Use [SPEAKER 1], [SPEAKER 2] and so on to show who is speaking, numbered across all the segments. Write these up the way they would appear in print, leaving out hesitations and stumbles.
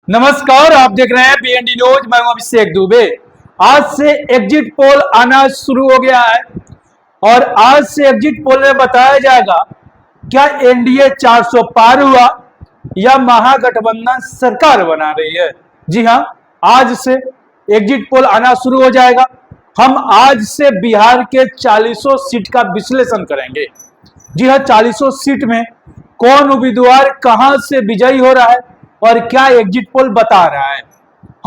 [SPEAKER 1] नमस्कार, आप देख रहे हैं बीएनडी न्यूज। मैं हूं अभिषेक दुबे। आज से एग्जिट पोल आना शुरू हो गया है और आज से एग्जिट पोल में बताया जाएगा क्या एनडीए 400 पार हुआ या महागठबंधन सरकार बना रही है। जी हां, आज से एग्जिट पोल आना शुरू हो जाएगा। हम आज से बिहार के 40 सीट का विश्लेषण करेंगे। जी हां, 40 सीट में कौन उम्मीदवार कहां से विजयी हो रहा है और क्या एग्जिट पोल बता रहा है,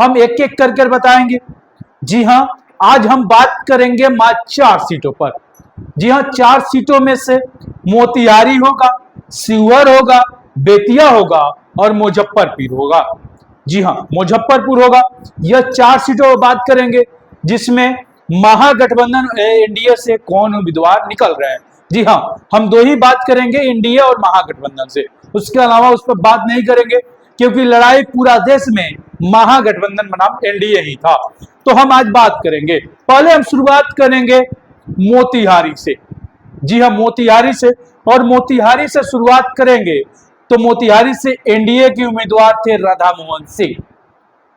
[SPEAKER 1] हम एक एक करके बताएंगे। जी हां, आज हम बात करेंगे मात्र 4 सीटों पर। जी हां, 4 सीटों में से मोतिहारी होगा, शिवहर होगा, बेतिया होगा और मुजफ्फरपुर होगा। जी हां, मुजफ्फरपुर होगा। यह 4 सीटों पर बात करेंगे जिसमें महागठबंधन एनडीए से कौन उम्मीदवार निकल रहे हैं। जी हां, हम दो ही बात करेंगे, एनडीए और महागठबंधन से। उसके अलावा उस पर बात नहीं करेंगे क्योंकि लड़ाई पूरा देश में महागठबंधन बनाम एनडीए ही था। तो हम आज बात करेंगे, पहले हम शुरुआत करेंगे मोतिहारी से। जी हां, मोतिहारी से, और मोतिहारी से शुरुआत करेंगे तो मोतिहारी से एनडीए के उम्मीदवार थे राधा मोहन सिंह।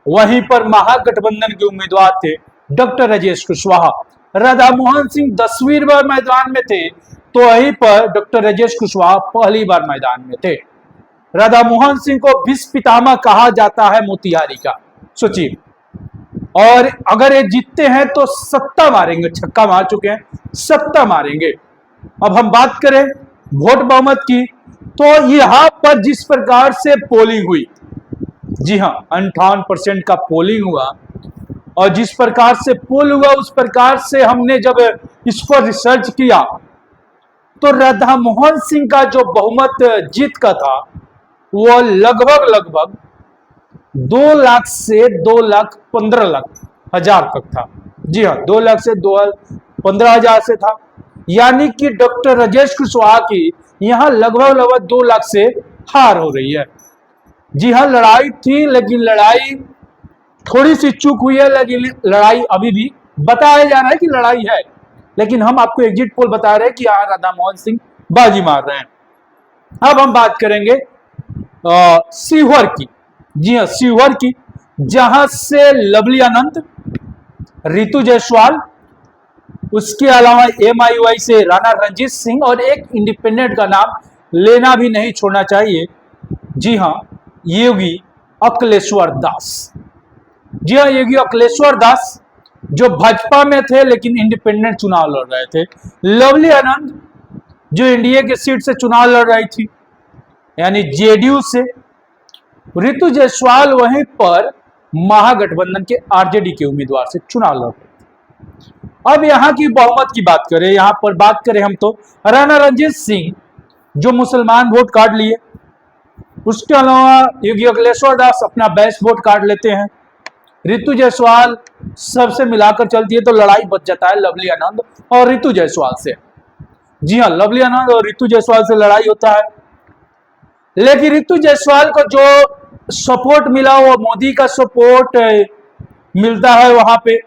[SPEAKER 1] वहीं पर महागठबंधन के उम्मीदवार थे डॉक्टर राजेश कुशवाहा। राधा मोहन सिंह 10वीं बार मैदान में थे तो वहीं पर डॉक्टर राजेश कुशवाहा पहली बार मैदान में थे। राधा मोहन सिंह को विश्व पितामह कहा जाता है मोतिहारी का, सोचिए। और अगर ये जीतते हैं तो 7 मारेंगे, छक्का मार चुके हैं, 7 मारेंगे। अब हम बात करें वोट बहुमत की, तो यहां पर जिस प्रकार से पोलिंग हुई, जी हां, 58% का पोलिंग हुआ। और जिस प्रकार से पोल हुआ उस प्रकार से हमने जब इस पर रिसर्च किया तो राधा मोहन सिंह का जो बहुमत जीत का था वो लगभग 2 लाख से 2,15,00,000 तक था। जी हाँ, 2 लाख से 2,15,000 से था। यानी कि डॉक्टर राजेश कुशवाहा की यहां लगभग 2 लाख से हार हो रही है। जी हाँ, लड़ाई थी, लेकिन लड़ाई थोड़ी सी चूक हुई है, लेकिन लड़ाई अभी भी बताया जा रहा है कि लड़ाई है। लेकिन हम आपको एग्जिट पोल बता रहे हैं कि यहां राधा मोहन सिंह बाजी मार रहे हैं। अब हम बात करेंगे शिवहर की। जी हाँ, शिवहर की, जहां से लवली आनंद, रितु जायसवाल, उसके अलावा एमआईवाई से राणा रणजीत सिंह और एक इंडिपेंडेंट का नाम लेना भी नहीं छोड़ना चाहिए। जी हाँ, योगी अखिलेश्वर दास। जी हाँ, योगी अखिलेश्वर दास जो भाजपा में थे लेकिन इंडिपेंडेंट चुनाव लड़ रहे थे। लवली आनंद जो एनडीए के सीट से चुनाव लड़ रही थी यानी जेडीयू से। रितु जायसवाल वहीं पर महागठबंधन के आरजेडी के उम्मीदवार से चुनाव लड़ रहे थे। अब यहां की बहुमत की बात करें, यहां पर बात करें हम तो राणा रणजीत सिंह जो मुसलमान वोट कार्ड लिए, उसके अलावा योगी अखिलेश्वर दास अपना बेस्ट वोट कार्ड लेते हैं। रितु जायसवाल सबसे मिलाकर चलती है तो लड़ाई बच जाता है लवली आनंद और रितु जायसवाल से। जी हाँ, लवली आनंद और रितु जायसवाल से लड़ाई होता है। लेकिन रितु जायसवाल को जो सपोर्ट मिला वो मोदी का सपोर्ट मिलता है वहां पे,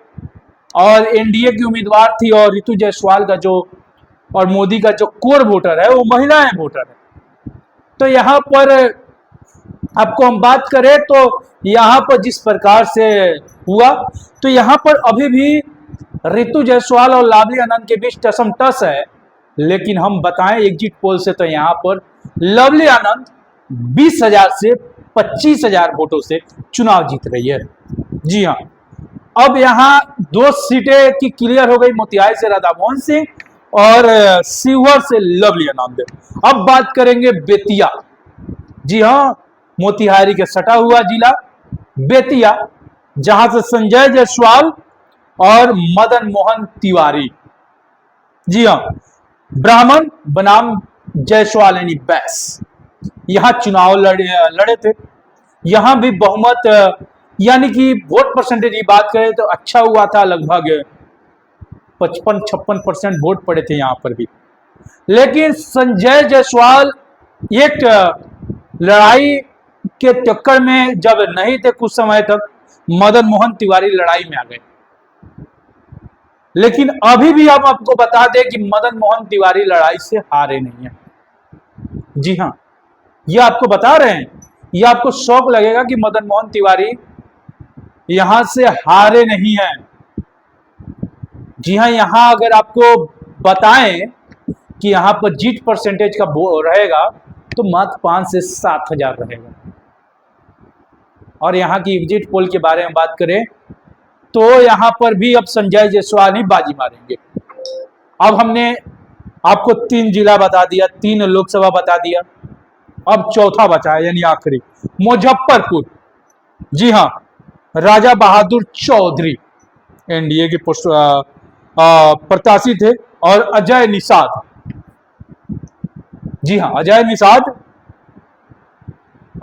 [SPEAKER 1] और एनडीए की उम्मीदवार थी। और रितु जायसवाल का जो और मोदी का जो कोर वोटर है वो महिलाएं वोटर है। तो यहां पर आपको हम बात करें तो यहां पर जिस प्रकार से हुआ तो यहां पर अभी भी रितु जायसवाल और लवली आनंद के बीच टसम टस है। लेकिन हम बताएं एग्जिट पोल से तो यहां पर लवली आनंद 20,000 से 25,000 वोटों से चुनाव जीत रही है। जी हां, अब यहां 2 सीटें की क्लियर हो गई, मोतिहारी से राधा मोहन सिंह और शिवहर से लवली आनंद। अब बात करेंगे बेतिया। जी हां, मोतिहारी के सटा हुआ जिला बेतिया, जहां से संजय जायसवाल और मदन मोहन तिवारी, जी हां, ब्राह्मण बनाम जायसवाल यानी बैस, यहां चुनाव लड़े थे। यहां भी बहुमत यानी कि वोट परसेंटेज की बात करें तो अच्छा हुआ था, लगभग 55-56% वोट पड़े थे यहां पर भी। लेकिन संजय जायसवाल एक लड़ाई के चक्कर में जब नहीं थे कुछ समय तक, मदन मोहन तिवारी लड़ाई में आ गए। लेकिन अभी भी हम आपको बता दें कि मदन मोहन तिवारी लड़ाई से हारे नहीं है। जी हां, ये आपको बता रहे हैं ये आपको शौक लगेगा कि मदन मोहन तिवारी यहां से हारे नहीं हैं। जी हाँ, यहां अगर आपको बताएं कि यहां पर जीत परसेंटेज का रहेगा तो मात्र 5 से 7,000 रहेगा। और यहाँ की एग्जिट पोल के बारे में बात करें तो यहां पर भी अब संजय जायसवाल ही बाजी मारेंगे। अब हमने आपको 3 जिला बता दिया, 3 लोकसभा बता दिया, अब चौथा बचा है यानी आखिरी, मुजफ्फरपुर। जी हाँ, राजा बहादुर चौधरी एनडीए के प्रत्याशी थे और अजय निषाद। जी हाँ, अजय निषाद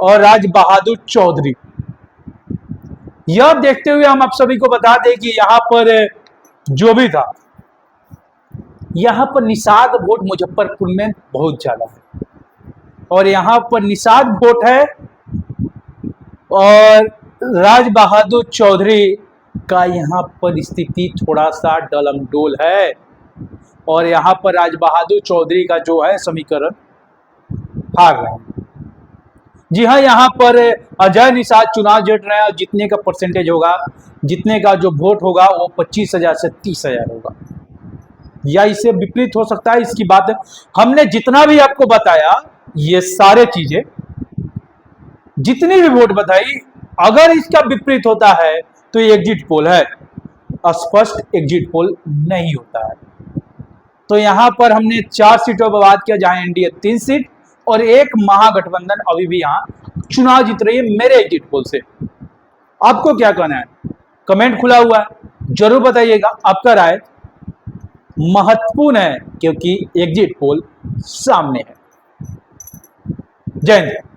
[SPEAKER 1] और राज बहादुर चौधरी। यह देखते हुए हम आप सभी को बता दें कि यहां पर जो भी था, यहां पर निषाद वोट मुजफ्फरपुर में बहुत ज्यादा है और यहां पर निषाद वोट है और राज बहादुर चौधरी का यहां पर स्थिति थोड़ा सा डलमडोल है और यहां पर राज बहादुर चौधरी का जो है समीकरण हार रहा है। जी हाँ, यहाँ पर अजय निषाद चुनाव लड़ रहे हैं और जितने का परसेंटेज होगा, जितने का जो वोट होगा वो 25,000 से 30,000 होगा या इससे विपरीत हो सकता है। इसकी बात हमने जितना भी आपको बताया, ये सारे चीजें जितनी भी वोट बताई, अगर इसका विपरीत होता है तो ये एग्जिट पोल है, स्पष्ट एग्जिट पोल नहीं होता है। तो यहां पर हमने 4 सीटों पर बात किया जहां एनडीए 3 सीट और एक महागठबंधन अभी भी यहां चुनाव जीत रही है मेरे एग्जिट पोल से। आपको क्या कहना है? कमेंट खुला हुआ है, जरूर बताइएगा। आपका राय महत्वपूर्ण है क्योंकि एग्जिट पोल सामने है। जय हिंद।